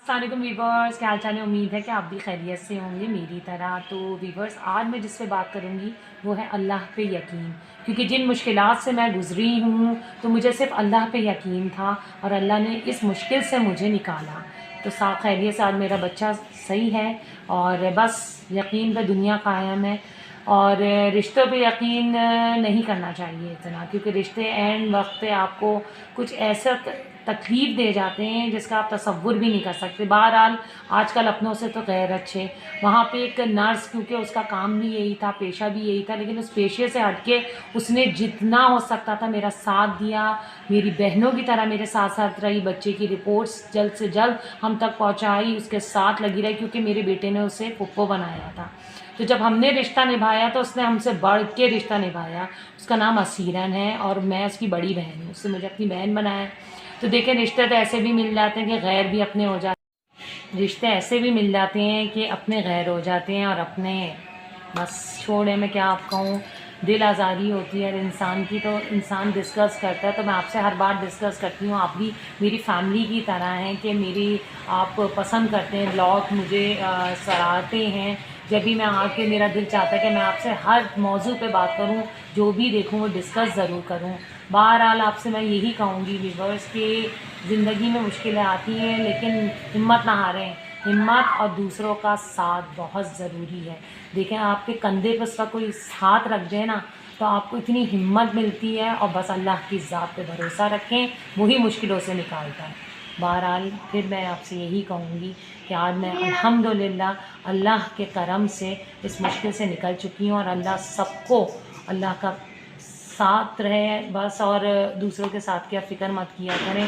السلام علیکم ویورس، کیا حال چال ہے؟ امید ہے کہ آپ بھی خیریت سے ہوں گے میری طرح۔ تو ویورس، آج میں جس پہ بات کروں گی وہ ہے اللہ پہ یقین، کیونکہ جن مشکلات سے میں گزری ہوں تو مجھے صرف اللہ پہ یقین تھا اور اللہ نے اس مشکل سے مجھے نکالا۔ تو خیریت سے آج میرا بچہ صحیح ہے اور بس یقین پہ دنیا قائم ہے۔ اور رشتوں پہ یقین نہیں کرنا چاہیے اتنا، کیونکہ رشتے عین وقت پہ آپ کو کچھ ایسا تکلیف دے جاتے ہیں جس کا آپ تصور بھی نہیں کر سکتے۔ بہرحال آج کل اپنوں سے تو غیر اچھے، وہاں پہ ایک نرس، کیونکہ اس کا کام بھی یہی تھا، پیشہ بھی یہی تھا، لیکن اس پیشے سے ہٹ کے اس نے جتنا ہو سکتا تھا میرا ساتھ دیا، میری بہنوں کی طرح میرے ساتھ ساتھ رہی، بچے کی رپورٹس جلد سے جلد ہم تک پہنچائی، اس کے ساتھ لگی رہی، کیونکہ میرے بیٹے نے اسے پھپھو بنایا تھا۔ تو جب ہم نے رشتہ نبھایا تو اس نے ہم سے بڑھ کے رشتہ نبھایا۔ اس کا نام اسیرن ہے اور میں اس کی بڑی بہن ہوں، اس سے مجھے اپنی بہن بنایا۔ تو دیکھیں، رشتے تو ایسے بھی مل جاتے ہیں کہ غیر بھی اپنے ہو جاتے ہیں، رشتے ایسے بھی مل جاتے ہیں کہ اپنے غیر ہو جاتے ہیں اور اپنے بس چھوڑے، میں کیا آپ کہوں، دل آزاری ہوتی ہے انسان کی تو انسان ڈسکس کرتا ہے۔ تو میں آپ سے ہر بار ڈسکس کرتی ہوں، آپ بھی میری فیملی کی طرح ہیں کہ میری آپ پسند کرتے ہیں بلاگ، مجھے سراہتے ہیں۔ جب بھی میں آ کے میرا دل چاہتا ہے کہ میں آپ سے ہر موضوع پہ بات کروں، جو بھی دیکھوں وہ ڈسکس ضرور کروں۔ بہرحال آپ سے میں یہی کہوں گی ویورس کہ زندگی میں مشکلیں آتی ہیں لیکن ہمت نہ ہاریں، ہمت اور دوسروں کا ساتھ بہت ضروری ہے۔ دیکھیں، آپ کے کندھے پہ اس کا کوئی ہاتھ رکھ دے نا تو آپ کو اتنی ہمت ملتی ہے، اور بس اللہ کی ذات پہ بھروسہ رکھیں، وہی مشکلوں سے نکالتا ہے۔ بہرحال پھر میں آپ سے یہی کہوں گی کہ آج میں الحمدللہ اللہ کے کرم سے اس مشکل سے نکل چکی ہوں، اور اللہ سب کو اللہ کا ساتھ رہے بس، اور دوسروں کے ساتھ کیا فکر مت کیا کریں،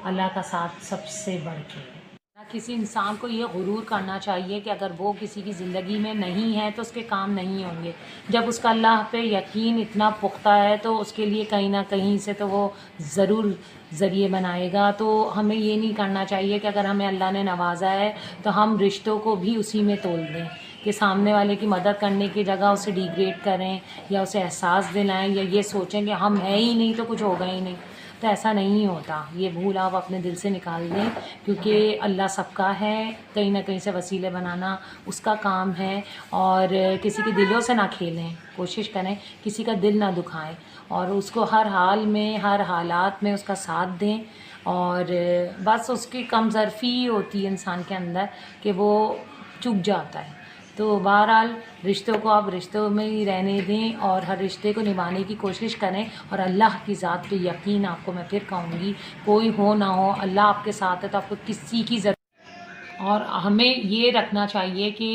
اللہ کا ساتھ سب سے بڑھ کے ہے۔ کسی انسان کو یہ غرور کرنا چاہیے کہ اگر وہ کسی کی زندگی میں نہیں ہے تو اس کے کام نہیں ہوں گے۔ جب اس کا اللہ پہ یقین اتنا پختہ ہے تو اس کے لیے کہیں نہ کہیں سے تو وہ ضرور ذریعے بنائے گا۔ تو ہمیں یہ نہیں کرنا چاہیے کہ اگر ہمیں اللہ نے نوازا ہے تو ہم رشتوں کو بھی اسی میں تول دیں، کہ سامنے والے کی مدد کرنے کی جگہ اسے ڈیگریڈ کریں یا اسے احساس دلائیں یا یہ سوچیں کہ ہم ہیں ہی نہیں تو کچھ ہوگا ہی نہیں۔ تو ایسا نہیں ہوتا، یہ بھول آپ اپنے دل سے نکال دیں، کیونکہ اللہ سب کا ہے، کہیں نہ کہیں سے وسیلے بنانا اس کا کام ہے، اور کسی کے دلوں سے نہ کھیلیں، کوشش کریں کسی کا دل نہ دکھائیں، اور اس کو ہر حال میں ہر حالات میں اس کا ساتھ دیں۔ اور بس اس کی کم ظرفی ہوتی ہے انسان کے اندر کہ وہ چک جاتا ہے۔ تو بہرحال رشتوں کو آپ رشتوں میں ہی رہنے دیں اور ہر رشتے کو نبھانے کی کوشش کریں، اور اللہ کی ذات پہ یقین آپ کو میں پھر کہوں گی، کوئی ہو نہ ہو اللہ آپ کے ساتھ ہے تو آپ کو کسی کی ضرورت۔ اور ہمیں یہ رکھنا چاہیے کہ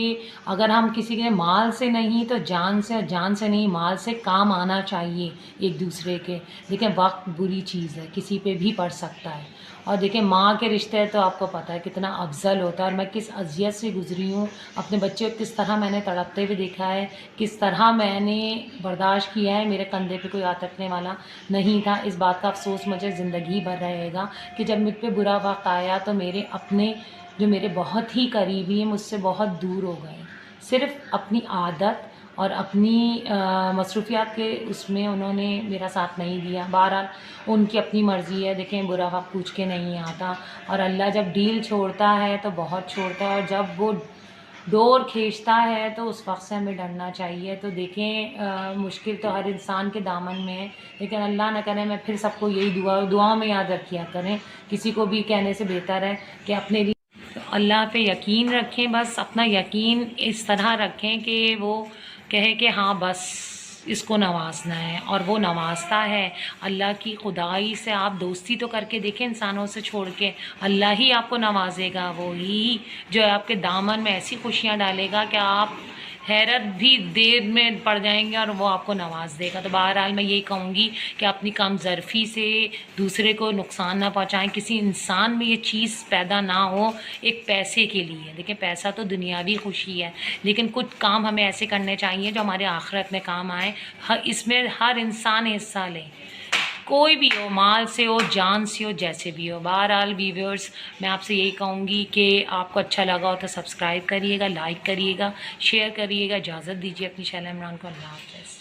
اگر ہم کسی کے مال سے نہیں تو جان سے، اور جان سے نہیں مال سے کام آنا چاہیے ایک دوسرے کے۔ دیکھیں، وقت بری چیز ہے، کسی پہ بھی پڑ سکتا ہے، اور دیکھیں ماں کے رشتے تو آپ کو پتہ ہے کتنا افضل ہوتا ہے، اور میں کس اذیت سے گزری ہوں، اپنے بچے کو کس طرح میں نے تڑپتے ہوئے دیکھا ہے، کس طرح میں نے برداشت کیا ہے، میرے کندھے پہ کوئی ہاتھ رکھنے والا نہیں تھا۔ اس بات کا افسوس مجھے زندگی بھر رہے گا کہ جب مجھ پہ برا وقت آیا تو میرے اپنے جو میرے بہت ہی قریبی ہیں مجھ سے بہت دور ہو گئے، صرف اپنی عادت اور اپنی مصروفیات کے اس میں انہوں نے میرا ساتھ نہیں دیا۔ بہرحال ان کی اپنی مرضی ہے، دیکھیں برا وقت پوچھ کے نہیں آتا، اور اللہ جب ڈیل چھوڑتا ہے تو بہت چھوڑتا ہے، اور جب وہ ڈور کھینچتا ہے تو اس وقت سے ہمیں ڈرنا چاہیے۔ تو دیکھیں مشکل تو ہر انسان کے دامن میں ہے، لیکن اللہ نہ کرے، میں پھر سب کو یہی دعاؤں میں یاد رکھیا کریں، کسی کو بھی کہنے سے بہتر ہے کہ اپنے لیے اللہ پہ یقین رکھیں، بس اپنا یقین اس طرح رکھیں کہ وہ کہے کہ ہاں بس اس کو نوازنا ہے، اور وہ نوازتا ہے۔ اللہ کی خدائی سے آپ دوستی تو کر کے دیکھیں انسانوں سے چھوڑ کے، اللہ ہی آپ کو نوازے گا، وہی جو آپ کے دامن میں ایسی خوشیاں ڈالے گا کہ آپ حیرت بھی دیر میں پڑ جائیں گے، اور وہ آپ کو نواز دے گا۔ تو بہرحال میں یہی کہوں گی کہ اپنی کم ظرفی سے دوسرے کو نقصان نہ پہنچائیں، کسی انسان میں یہ چیز پیدا نہ ہو ایک پیسے کے لیے۔ دیکھیں پیسہ تو دنیاوی خوشی ہے، لیکن کچھ کام ہمیں ایسے کرنے چاہیے جو ہمارے آخرت میں کام آئیں، اس میں ہر انسان حصہ لے، کوئی بھی ہو، مال سے ہو، جان سے ہو، جیسے بھی ہو۔ بہرحال ویورز، میں آپ سے یہی کہوں گی کہ آپ کو اچھا لگا ہو تو سبسکرائب کریے گا، لائک کریے گا، شیئر کریے گا۔ اجازت دیجیے اپنی شیلا عمران کو، اللہ حافظ۔